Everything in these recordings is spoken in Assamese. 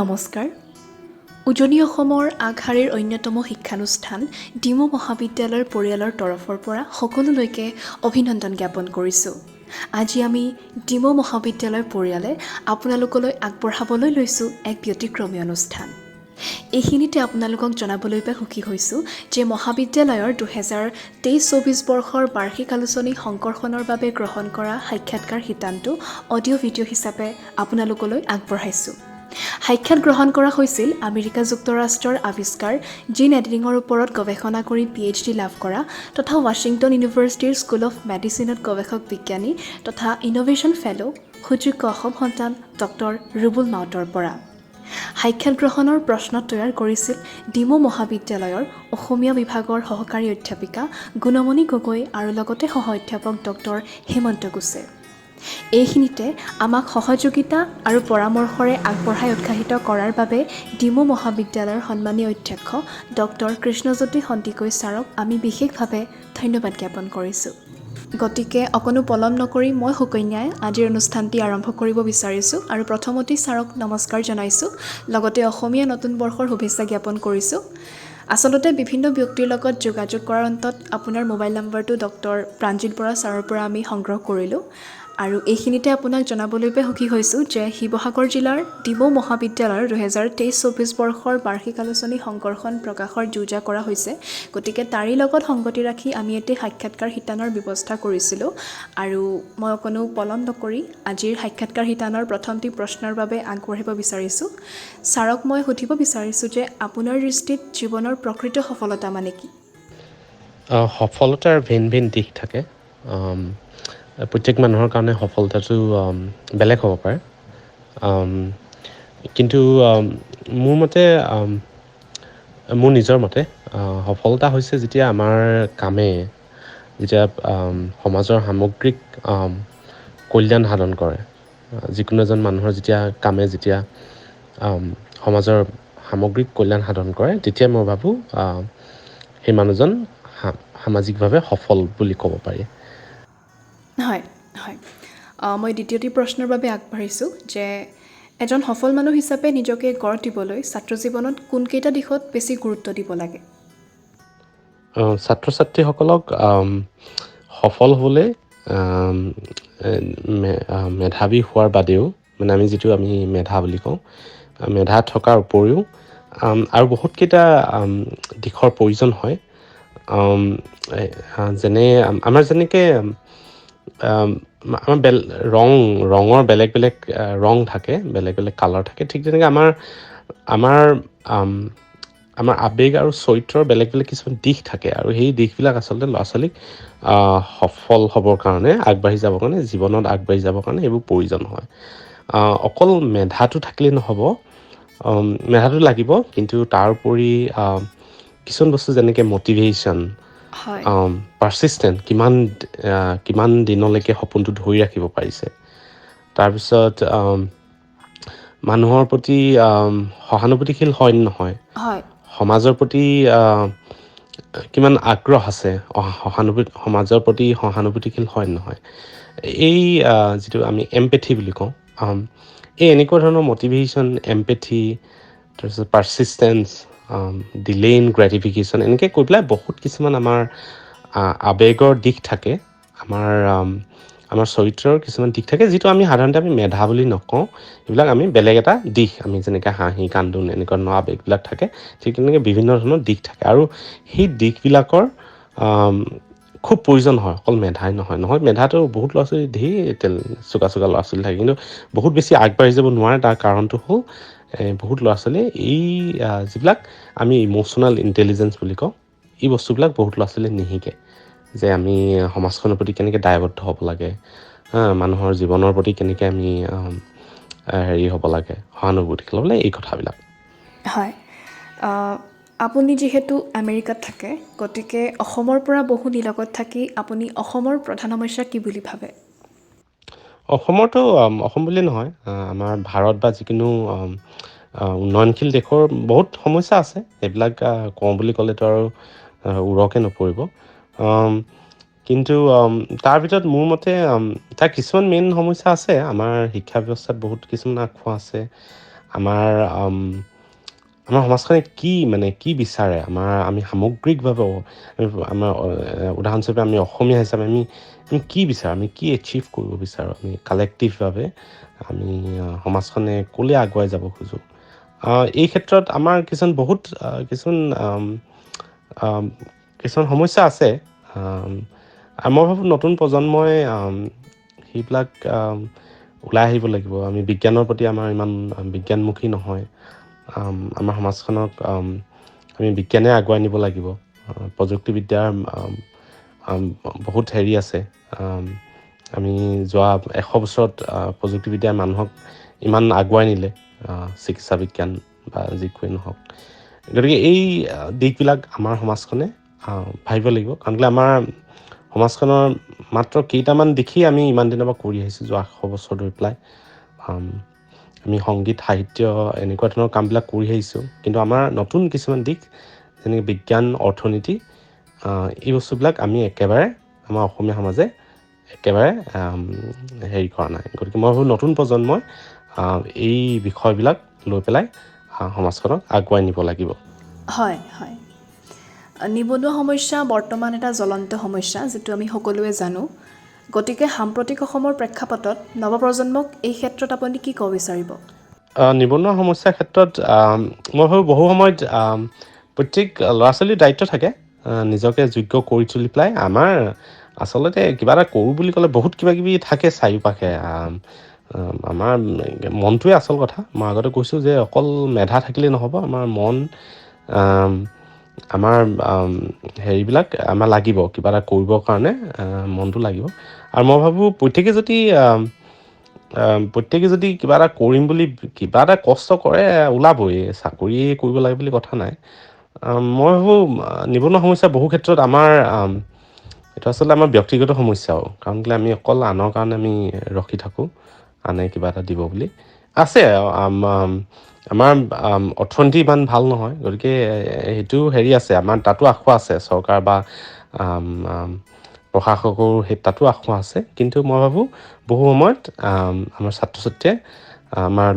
নমস্কাৰ। উজনি অসমৰ আগশাৰীৰ অন্যতম শিক্ষানুষ্ঠান ডিমৌ মহাবিদ্যালয়ৰ পৰিয়ালৰ তৰফৰ পৰা সকলোলৈকে অভিনন্দন জ্ঞাপন কৰিছোঁ। আজি আমি ডিমৌ মহাবিদ্যালয়ৰ পৰিয়ালে আপোনালোকলৈ আগবঢ়াবলৈ লৈছোঁ এক ব্যতিক্ৰমী অনুষ্ঠান। এইখিনিতে আপোনালোকক জনাবলৈ পাই সুখী হৈছোঁ যে মহাবিদ্যালয়ৰ 2023-24 বৰ্ষৰ বাৰ্ষিক আলোচনী সংকৰ্ষণৰ বাবে গ্ৰহণ কৰা সাক্ষাৎকাৰ শিতানটো অডিঅ' ভিডিঅ' হিচাপে আপোনালোকলৈ আগবঢ়াইছোঁ। সাক্ষাৎ গ্ৰহণ কৰা হৈছিল আমেৰিকা যুক্তৰাষ্ট্ৰৰ আৱিষ্কাৰ জিন এডিটিঙৰ ওপৰত গৱেষণা কৰি PhD লাভ কৰা তথা ৱাশ্বিংটন ইউনিভাৰ্চিটিৰ স্কুল অফ মেডিচিনত গৱেষক বিজ্ঞানী তথা ইন'ভেশ্যন ফেল' সুযোগ্য অসম সন্তান ডক্টৰ ৰুবুল মাউতৰ পৰা। সাক্ষাৎ গ্ৰহণৰ প্ৰশ্ন তৈয়াৰ কৰিছিল ডিমৌ মহাবিদ্যালয়ৰ অসমীয়া বিভাগৰ সহকাৰী অধ্যাপিকা গুণমণি গগৈ আৰু লগতে সহ অধ্যাপক ডক্টৰ হেমন্ত কোছে। এইখিনিতে আমাক সহযোগিতা আৰু পৰামৰ্শৰে আগবঢ়াই উৎসাহিত কৰাৰ বাবে ডিমৌ মহাবিদ্যালয়ৰ সন্মানীয় অধ্যক্ষ ডক্টৰ কৃষ্ণজ্যোতি সন্দিকৈ ছাৰক আমি বিশেষভাৱে ধন্যবাদ জ্ঞাপন কৰিছোঁ। গতিকে অকণো পলম নকৰি মই সুকন্যাই আজিৰ অনুষ্ঠানটি আৰম্ভ কৰিব বিচাৰিছোঁ আৰু প্ৰথমতেই ছাৰক নমস্কাৰ জনাইছোঁ, লগতে অসমীয়া নতুন বৰ্ষৰ শুভেচ্ছা জ্ঞাপন কৰিছোঁ। আচলতে বিভিন্ন ব্যক্তিৰ লগত যোগাযোগ কৰাৰ অন্তত আপোনাৰ মোবাইল নম্বৰটো ডক্টৰ প্ৰাণজিৎ বৰা ছাৰৰ পৰা আমি সংগ্ৰহ কৰিলোঁ আৰু এইখিনিতে আপোনাক জনাবলৈ পাই সুখী হৈছোঁ যে শিৱসাগৰ জিলাৰ ডিমৌ মহাবিদ্যালয়ৰ 2023-24 বৰ্ষৰ বাৰ্ষিক আলোচনী সংকৰ্ষণ প্ৰকাশৰ যোজা কৰা হৈছে। গতিকে তাৰে লগত সংগতি ৰাখি আমি এটি সাক্ষাৎকাৰ শিতানৰ ব্যৱস্থা কৰিছিলোঁ আৰু মই অকণো পলম নকৰি আজিৰ সাক্ষাৎকাৰ শিতানৰ প্ৰথমটি প্ৰশ্নৰ বাবে আগবাঢ়িব বিচাৰিছোঁ। ছাৰক মই সুধিব বিচাৰিছোঁ যে আপোনাৰ দৃষ্টিত জীৱনৰ প্ৰকৃত সফলতা মানে কি? সফলতাৰ ভিন ভিন দিশ থাকে। প্ৰত্যেক মানুহৰ কাৰণে সফলতাটো বেলেগ হ'ব পাৰে, কিন্তু মোৰ মতে মোৰ নিজৰ মতে সফলতা হৈছে যেতিয়া আমাৰ কামে যেতিয়া সমাজৰ সামগ্ৰিক কল্যাণ সাধন কৰে। যিকোনো এজন মানুহৰ যেতিয়া সমাজৰ সামগ্ৰিক কল্যাণ সাধন কৰে, তেতিয়া মই ভাবোঁ সেই মানুহজন সামাজিকভাৱে সফল বুলি ক'ব পাৰি। হয় হয়, মই দ্বিতীয়টি প্ৰশ্নৰ বাবে আগবাঢ়িছোঁ যে এজন সফল মানুহ হিচাপে নিজকে গঢ় দিবলৈ ছাত্ৰ জীৱনত কোনকেইটা দিশত বেছি গুৰুত্ব দিব লাগে? ছাত্ৰ ছাত্ৰীসকলক সফল হ'বলৈ মেধাৱী হোৱাৰ বাদেও, মানে আমি মেধা বুলি কওঁ, মেধা থকাৰ উপৰিও আৰু বহুতকেইটা দিশৰ প্ৰয়োজন হয়। যেনে আমাৰ যেনেকৈ আমাৰ ৰঙৰ বেলেগ বেলেগ ৰং থাকে, বেলেগ বেলেগ কালাৰ থাকে, ঠিক তেনেকৈ আমাৰ আৱেগ আৰু চৰিত্ৰৰ বেলেগ বেলেগ কিছুমান দিশ থাকে আৰু সেই দিশবিলাক আচলতে ল'ৰা ছোৱালীক সফল হ'বৰ কাৰণে, আগবাঢ়ি যাবৰ কাৰণে, জীৱনত আগবাঢ়ি যাবৰ কাৰণে এইবোৰ প্ৰয়োজন হয়। অকল মেধাটো থাকিলেই নহ'ব, মেধাটো লাগিব, কিন্তু তাৰ উপৰি কিছুমান বস্তু যেনেকৈ মটিভেশ্যন, হয় পাৰ্চিষ্টেণ্ট, কিমান দিনলৈকে সপোনটো ধৰি ৰাখিব পাৰিছে। তাৰপিছত মানুহৰ প্ৰতি সহানুভূতিশীল হয় নহয়, হয় সমাজৰ প্ৰতি কিমান আগ্ৰহ আছে, সমাজৰ প্ৰতি সহানুভূতিশীল হয় নহয়, এই যিটো আমি এম্পেথি বুলি কওঁ, এই এনেকুৱা ধৰণৰ মটিভেশ্যন, এম্পেথি, তাৰপিছত পাৰ্চিষ্টেঞ্চ, ডিলে ইন গ্ৰেটিফিকেশ্যন, এনেকৈ কৈ পেলাই বহুত কিছুমান আমাৰ আৱেগৰ দিশ থাকে, আমাৰ চৰিত্ৰৰ কিছুমান দিশ থাকে, যিটো আমি সাধাৰণতে মেধা বুলি নকওঁ। এইবিলাক আমি বেলেগ এটা দিশ, আমি যেনেকৈ হাঁহি কান্দোন এনেকুৱা ধৰণৰ আৱেগবিলাক থাকে, ঠিক তেনেকৈ বিভিন্ন ধৰণৰ দিশ থাকে আৰু সেই দিশবিলাকৰ খুব প্ৰয়োজন হয়, অকল মেধাই নহয়। মেধাটো বহুত ল'ৰা ছোৱালী, ধেৰ চোকা ল'ৰা ছোৱালী থাকে, কিন্তু বহুত বেছি আগবাঢ়ি যাব নোৱাৰে। তাৰ কাৰণটো হ'ল বহুত ল'ৰা ছোৱালীয়ে এই যিবিলাক আমি ইম'চনেল ইণ্টেলিজেঞ্চ বুলি কওঁ, এই বস্তুবিলাক বহুত ল'ৰা ছোৱালীয়ে নিশিকে, যে আমি সমাজখনৰ প্ৰতি কেনেকৈ দায়বদ্ধ হ'ব লাগে, মানুহৰ জীৱনৰ প্ৰতি কেনেকৈ আমি হ'ব লাগে, সহানুভূতিশীল হ'ব লাগে, এই কথাবিলাক। হয়, আপুনি যিহেতু আমেৰিকাত থাকে, গতিকে অসমৰ পৰা বহু নিলগত থাকি আপুনি অসমৰ প্ৰধান সমস্যা কি বুলি ভাবে? অসমৰতো অসম বুলিয়ে নহয়, আমাৰ ভাৰত বা যিকোনো উন্নয়নশীল দেশৰ বহুত সমস্যা আছে। সেইবিলাক কওঁ বুলি ক'লেতো আৰু উৰকে নপৰিব, কিন্তু তাৰ ভিতৰত মোৰ মতে তাৰ কিছুমান মেইন সমস্যা আছে। আমাৰ শিক্ষা ব্যৱস্থাত বহুত কিছুমান আঁসোৱাহ আছে, আমাৰ আমাৰ সমাজখনে কি বিচাৰে, আমি সামগ্ৰিকভাৱে আমাৰ উদাহৰণস্বৰূপে আমি অসমীয়া হিচাপে আমি কি বিচাৰোঁ, আমি কি এচিভ কৰিব বিচাৰোঁ, আমি কালেক্টিভভাৱে আমি সমাজখনে ক'লৈ আগুৱাই যাব খোজোঁ। এই ক্ষেত্ৰত আমাৰ কিছুমান সমস্যা আছে। মই ভাবোঁ নতুন প্ৰজন্মই সেইবিলাক ওলাই আহিব লাগিব। আমি বিজ্ঞানৰ প্ৰতি আমাৰ ইমান বিজ্ঞানমুখী নহয়। আমাৰ সমাজখনক আমি বিজ্ঞানে আগুৱাই নিব লাগিব। প্ৰযুক্তিবিদ্যাৰ বহুত হেৰি আছে। আমি যোৱা 100 বছৰত প্ৰযুক্তিবিদ্যাই মানুহক ইমান আগুৱাই নিলে, চিকিৎসা বিজ্ঞান বা যিটোৱে নহওক। গতিকে এই দিশবিলাক আমাৰ সমাজখনে ভাবিব লাগিব। কাৰণ কেলৈ আমাৰ সমাজখনৰ মাত্ৰ কেইটামান দিশেই আমি ইমান দিনৰ পৰা কৰি আহিছোঁ, যোৱা 100 বছৰ ধৰি পেলাই। আমি সংগীত, সাহিত্য এনেকুৱা ধৰণৰ কামবিলাক কৰি আহিছোঁ। কিন্তু আমাৰ নতুন কিছুমান দিশ, যেনেকৈ বিজ্ঞান, অৰ্থনীতি, এই বস্তুবিলাক আমি একেবাৰে আমাৰ অসমীয়া সমাজে একেবাৰে হেৰি কৰা নাই। গতিকে মই ভাবোঁ নতুন প্ৰজন্মই এই বিষয়বিলাক লৈ পেলাই সমাজখনক আগুৱাই নিব লাগিব। হয়, হয়। নিবনুৱা সমস্যা বৰ্তমান এটা জ্বলন্ত সমস্যা, যিটো আমি সকলোৱে জানো। গতিকে সাম্প্ৰতিক অসমৰ প্ৰেক্ষাপটত নৱপ্ৰজন্মক এই ক্ষেত্ৰত আপুনি কি ক'ব বিচাৰিব? নিবনুৱা সমস্যাৰ ক্ষেত্ৰত মই ভাবোঁ বহু সময়ত প্ৰত্যেক ল'ৰা ছোৱালীৰ দায়িত্ব থাকে নিজকে যোগ্য কৰি তুলি পেলাই। আমাৰ আচলতে কিবা এটা কৰোঁ বুলি ক'লে বহুত কিবা কিবি থাকে চাৰিওপাশে। আমাৰ মনটোৱে আচল কথা। মই আগতে কৈছোঁ যে অকল মেধা থাকিলেই নহ'ব, আমাৰ মন, আমাৰ হেৰিবিলাক আমাৰ লাগিব কিবা এটা কৰিবৰ কাৰণে। মনটো লাগিব। আৰু মই ভাবোঁ প্ৰত্যেকে যদি কিবা এটা কৰিম বুলি কিবা এটা কষ্ট কৰে, ওলাবই। চাকৰিয়ে কৰিব লাগে বুলি কথা নাই। মই ভাবোঁ নিবনুৱা সমস্যা বহু ক্ষেত্ৰত এইটো আচলতে আমাৰ ব্যক্তিগত সমস্যাও। কাৰণ কেলৈ আমি অকল আনৰ কাৰণে আমি ৰখি থাকোঁ, আনে কিবা এটা দিব বুলি। আছে আমাৰ অৰ্থনীতি ইমান ভাল নহয়। গতিকে সেইটো হেৰি আছে, আমাৰ তাতো আশা আছে। চৰকাৰ বা প্ৰশাসকৰো তাতো আশা আছে। কিন্তু মই ভাবোঁ বহু সময়ত আমাৰ ছাত্ৰ ছাত্ৰীয়ে, আমাৰ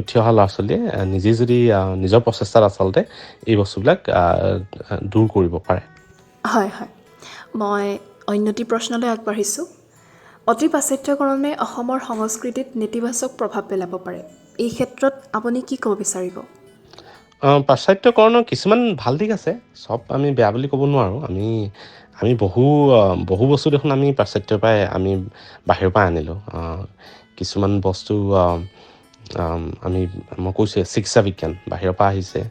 উঠি অহা ল'ৰা ছোৱালীয়ে নিজে যদি নিজৰ প্ৰচেষ্টাত আচলতে এই বস্তুবিলাক দূৰ কৰিব পাৰে। হয়, হয়। মই অন্যটি প্ৰশ্নলৈ আগবাঢ়িছোঁ। অতি পাশ্চাত্যকৰণে অসমৰ সংস্কৃতিত নেতিবাচক প্ৰভাৱ পেলাব পাৰে। এই ক্ষেত্ৰত আপুনি কি ক'ব বিচাৰিব? পাশ্চাত্যকৰণৰ কিছুমান ভাল দিশ আছে। চব আমি বেয়া বুলি ক'ব নোৱাৰোঁ। আমি বহু বস্তু দেখোন আমি পাশ্চাত্যৰ পৰাই আমি বাহিৰৰ পৰা আনিলোঁ। কিছুমান বস্তু মই কৈছোঁ চিকিৎসা বিজ্ঞান বাহিৰৰ পৰা আহিছে।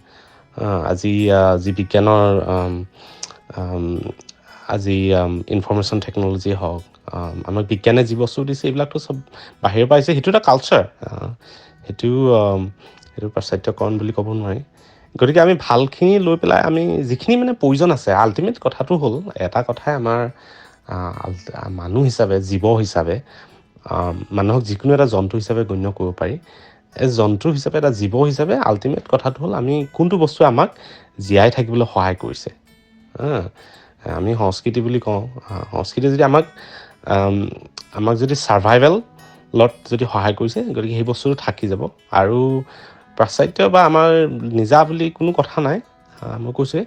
আজি যি বিজ্ঞানৰ ইনফৰমেশ্যন টেকন'লজি হওক, আমাক বিজ্ঞানে যি বস্তু দিছে এইবিলাকতো চব বাহিৰৰ পৰা আহিছে। সেইটো এটা কালচাৰ। সেইটো পাশ্চাত্যকৰণ বুলি ক'ব নোৱাৰি। গতিকে আমি ভালখিনি লৈ পেলাই আমি যিখিনি মানে প্ৰয়োজন আছে, আল্টিমেট কথাটো হ'ল এটা কথাই, আমাৰ মানুহ হিচাপে, জীৱ হিচাপে, মানুহক যিকোনো এটা জন্তু হিচাপে গণ্য কৰিব পাৰি। জন্তু হিচাপে, এটা জীৱ হিচাপে আল্টিমেট কথাটো হ'ল আমি কোনটো বস্তুৱে আমাক জীয়াই থাকিবলৈ সহায় কৰিছে। আমি সংস্কৃতি বুলি কওঁ। সংস্কৃতি যদি আমাক যদি ছাৰ্ভাইভেলত যদি সহায় কৰিছে, গতিকে সেই বস্তুটো থাকি যাব। আৰু পাশ্চাত্য বা আমাৰ নিজা বুলি কোনো কথা নাই। মই কৈছোঁৱে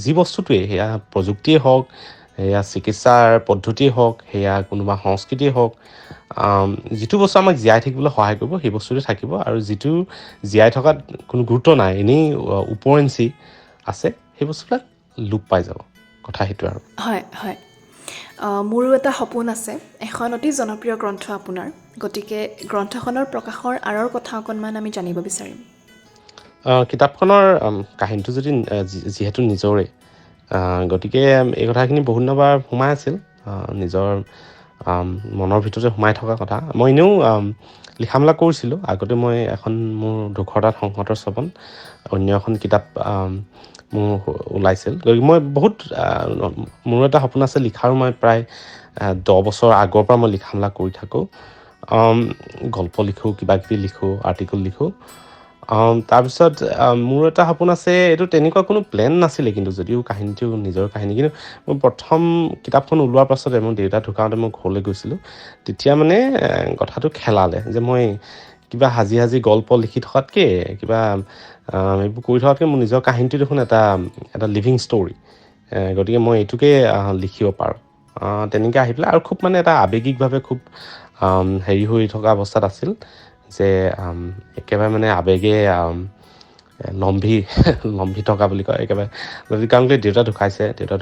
যি বস্তুটোৱেই, সেয়া প্ৰযুক্তিয়েই হওক, সেয়া চিকিৎসাৰ পদ্ধতিয়েই হওক, সেয়া কোনোবা সংস্কৃতিয়েই হওক, যিটো বস্তু আমাক জীয়াই থাকিবলৈ সহায় কৰিব সেই বস্তুটো থাকিব। আৰু যিটো জীয়াই থকাত কোনো গুৰুত্ব নাই, এনেই ওপৰঞ্চি আছে, সেই বস্তুবিলাক লোপ পাই যাব। কথা সেইটো আৰু। হয়, হয়। মোৰো এটা সপোন আছে, এখন অতি জনপ্ৰিয় গ্ৰন্থ আপোনাৰ। গতিকে গ্ৰন্থখনৰ প্ৰকাশৰ আঁৰৰ কথা অকণমান আমি জানিব বিচাৰিম। কিতাপখনৰ কাহিনীটো যিহেতু নিজৰে, গতিকে এই কথাখিনি বহুত দিনৰ পৰা সোমাই আছিল, নিজৰ মনৰ ভিতৰতে সোমাই থকা কথা। মই এনেও লিখা মেলা কৰিছিলোঁ। আগতে মই মোৰ 'দুখৰ দাঁত সংহতৰ শ্ৰৱণ' অন্য এখন কিতাপ মোৰ ওলাইছিল। গতিকে মোৰ এটা সপোন আছে লিখাৰো। মই প্ৰায় 10 বছৰ আগৰ পৰা মই লিখা মেলা কৰি থাকোঁ। গল্প লিখোঁ, কিবাকিবি লিখোঁ, আৰ্টিকল লিখোঁ। তাৰপিছত মোৰ এটা সপোন আছে, এইটো তেনেকুৱা কোনো প্লেন নাছিলে, কিন্তু যদিও কাহিনীটো নিজৰ কাহিনী। কিন্তু মই প্ৰথম কিতাপখন ওলোৱাৰ পাছতে মোৰ দেউতা ঢুকাওঁতে মই ঘৰলৈ গৈছিলোঁ। তেতিয়া মানে কথাটো খেলালে যে মই কিবা সাজি সাজি গল্প লিখি থকাতকৈ কিবা এইবোৰ কৰি থকাতকৈ মোৰ নিজৰ কাহিনীটো দেখোন এটা লিভিং ষ্টৰী। গতিকে মই এইটোকে লিখিব পাৰোঁ। তেনেকৈ আহি পেলাই আৰু খুব মানে এটা আৱেগিকভাৱে খুব হেৰি হৈ থকা অৱস্থাত আছিল যে একেবাৰে মানে আৱেগে লম্ভি লম্ভি থকা বুলি কয় একেবাৰে। কাৰণ দেউতা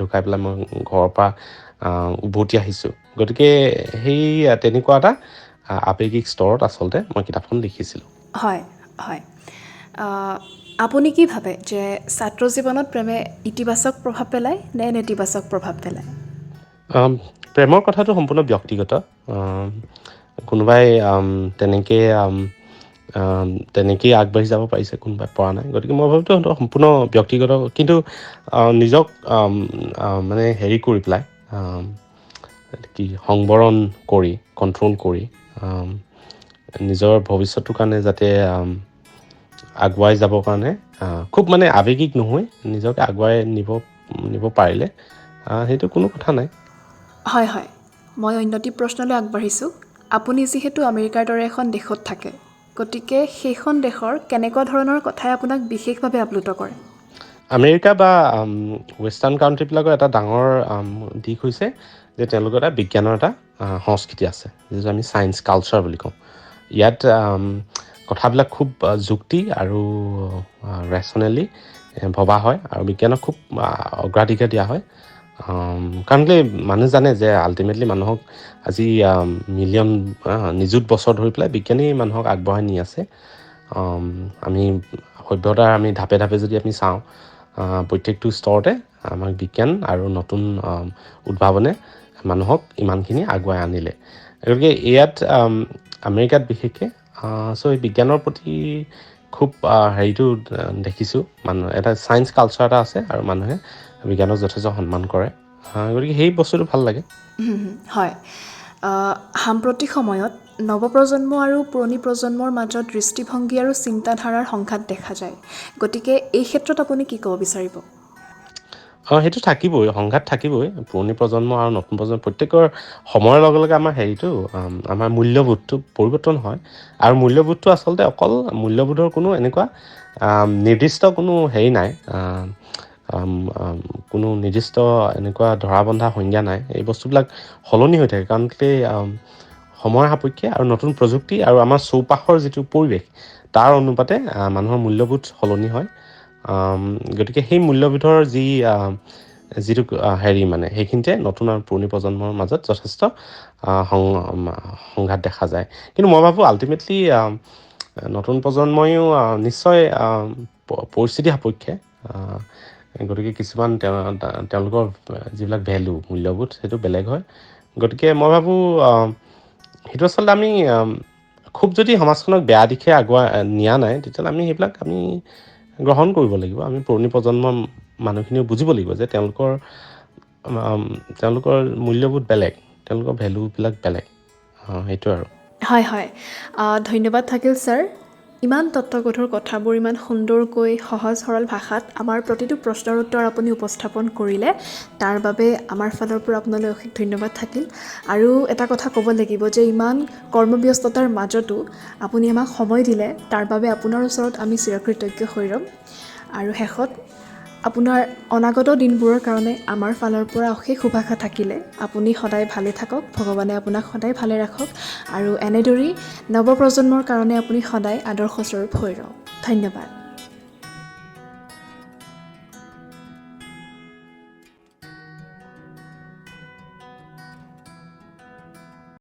ঢুকাই পেলাই মই ঘৰৰ পৰা উভতি আহিছোঁ। গতিকে সেই তেনেকুৱা এটা আৱেগিক স্তৰত আচলতে মই কিতাপখন লিখিছিলোঁ। হয় হয়। আপুনি কি ভাবে যে ছাত্ৰ জীৱনত প্ৰেমে ইতিবাচক প্ৰভাৱ পেলায় নে নেতিবাচক প্ৰভাৱ পেলায়? প্ৰেমৰ কথাটো সম্পূৰ্ণ ব্যক্তিগত। কোনোবাই তেনেকেই আগবাঢ়ি যাব পাৰিছে, কোনোবাই পৰা নাই। গতিকে মই ভাবোঁ সম্পূৰ্ণ ব্যক্তিগত, কিন্তু নিজক মানে হেৰি কৰি পেলাই সংবৰণ কৰি কণ্ট্ৰল কৰি নিজৰ ভৱিষ্যতৰ কাৰণে যাতে আগুৱাই যাবৰ কাৰণে খুব মানে আৱেগিক নহৈ নিজকে আগুৱাই নিব পাৰিলে সেইটো কোনো কথা নাই। হয় হয়। মই অন্যটি প্ৰশ্নলৈ আগবাঢ়িছোঁ। আপুনি যিহেতু আমেৰিকাৰ দৰে এখন দেশত থাকে, গতিকে সেইখন দেশৰ কেনেকুৱা ধৰণৰ কথাই আপোনাক বিশেষভাৱে আপ্লুত কৰে? আমেৰিকা বা ৱেষ্টাৰ্ণ কাণ্ট্ৰিবিলাকৰ এটা ডাঙৰ দিশ হৈছে যে তেওঁলোকৰ এটা বিজ্ঞানৰ এটা সংস্কৃতি আছে, যিটো আমি ছায়েন্স কালচাৰ বুলি কওঁ। ইয়াত কথাবিলাক খুব যুক্তি আৰু ৰেচনেলি ভবা হয় আৰু বিজ্ঞানক খুব অগ্ৰাধিকাৰ দিয়া হয়। কাৰণ মানুহ জানে যে আল্টিমেটলি মানুহক আজি মিলিয়ন নিযুত বছৰ ধৰি পেলাই বিজ্ঞানেই মানুহক আগবঢ়াই নি আছে। আমি সভ্যতাৰ ধাপে ধাপে যদি আমি চাওঁ, প্ৰত্যেকটো স্তৰতে আমাক বিজ্ঞান আৰু নতুন উদ্ভাৱনে মানুহক ইমানখিনি আগুৱাই আনিলে। গতিকে ইয়াত আমেৰিকাত বিশেষকৈ এই বিজ্ঞানৰ প্ৰতি খুব হেৰিটো দেখিছোঁ। এটা ছায়েন্স কালচাৰ এটা আছে আৰু মানুহে বিজ্ঞানক যথেষ্ট সন্মান কৰে। গতিকে সেই বস্তুটো ভাল লাগে। হয়। সাম্প্ৰতিক সময়ত নৱপ্ৰজন্ম আৰু পুৰণি প্ৰজন্মৰ মাজত দৃষ্টিভংগী আৰু চিন্তাধাৰাৰ সংঘাত দেখা যায়। গতিকে এই ক্ষেত্ৰত আপুনি কি ক'ব বিচাৰিব? সেইটো থাকিবই, সংঘাত থাকিবই। পুৰণি প্ৰজন্ম আৰু নতুন প্ৰজন্ম প্ৰত্যেকৰ সময়ৰ লগে লগে আমাৰ মূল্যবোধটো পৰিৱৰ্তন হয়। আৰু মূল্যবোধটো আচলতে অকল মূল্যবোধৰ কোনো এনেকুৱা নিৰ্দিষ্ট কোনো হেৰি নাই, কোনো নিৰ্দিষ্ট এনেকুৱা ধৰাবন্ধা সংজ্ঞা নাই। এই বস্তুবিলাক সলনি হৈ থাকে, কাৰণ সময় সাপেক্ষে আৰু নতুন প্ৰযুক্তি আৰু আমাৰ চৌপাশৰ যিটো পৰিৱেশ তাৰ অনুপাতে মানুহৰ মূল্যবোধ সলনি হয়। গতিকে সেই মূল্যবোধৰ যিটো হেৰি সেইখিনিতে নতুন আৰু পুৰণি প্ৰজন্মৰ মাজত যথেষ্ট সংঘাত দেখা যায়। কিন্তু মই ভাবোঁ আল্টিমেটলি নতুন প্ৰজন্মইও নিশ্চয় পৰিস্থিতি সাপেক্ষে, গতিকে কিছুমান তেওঁলোকৰ যিবিলাক মূল্যবোধ সেইটো বেলেগ হয়। গতিকে মই ভাবোঁ সেইটো আচলতে আমি খুব যদি সমাজখনক বেয়া দিশে আগুৱাই নিয়া নাই, তেতিয়াহ'লে আমি সেইবিলাক গ্ৰহণ কৰিব লাগিব। আমি পুৰণি প্ৰজন্মৰ মানুহখিনিও বুজিব লাগিব যে তেওঁলোকৰ মূল্যবোধ বেলেগ, তেওঁলোকৰ ভেলুবিলাক বেলেগ। সেইটো আৰু। হয় হয়। ধন্যবাদ থাকিল ছাৰ। ইমান তত্ত্বগধুৰ কথাবোৰ ইমান সুন্দৰকৈ সহজ সৰল ভাষাত আমাৰ প্ৰতিটো প্ৰশ্নৰ উত্তৰ আপুনি উপস্থাপন কৰিলে, তাৰ বাবে আমাৰ ফালৰ পৰা আপোনালৈ অশেষ ধন্যবাদ থাকিল। আৰু এটা কথা ক'ব লাগিব যে ইমান কৰ্মব্যস্ততাৰ মাজতো আপুনি আমাক সময় দিলে, তাৰ বাবে আপোনাৰ ওচৰত আমি চিৰকৃতজ্ঞ হৈ ৰ'ম। আৰু শেষত আপোনাৰ অনাগত দিনবোৰৰ কাৰণে আমাৰ ফালৰ পৰা অশেষ শুভাশা থাকিলে। আপুনি সদায় ভালে থাকক, ভগৱানে আপোনাক সদায় ভালে ৰাখক, আৰু এনেদৰেই নৱপ্ৰজন্মৰ কাৰণে আপুনি সদায় আদৰ্শস্বৰূপ হৈ ৰওক। ধন্যবাদ।